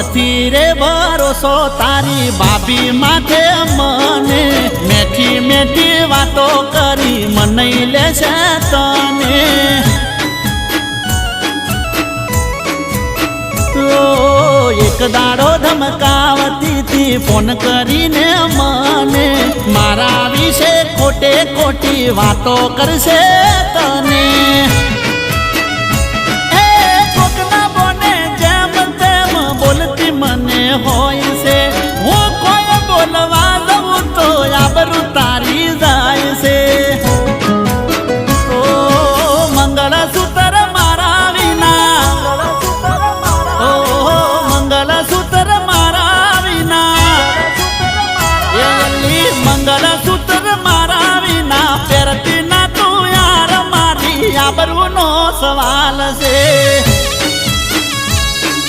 નથી રે ભરોસો તારી ભાભી માથે મને મેઠી મેઠી વાતો કરી મનાઈ લેશે તને એક દાડો ધમકાવતી થી ફોન કરીને મને મારા વિશે ખોટે ખોટી વાતો કરશે તને કોકના બોને જેમ તેમ બોલતી મને હોય છે હું કોઈ બોલવા દઉં તો આબરૂ તારી જાય છે મંગળસૂત્ર મારા વિના મંગળસૂત્ર મારા વિના મંગળસૂત્ર મારા વિના પહેરતી ના તું યાર મારી આબરૂનો સવાલ છે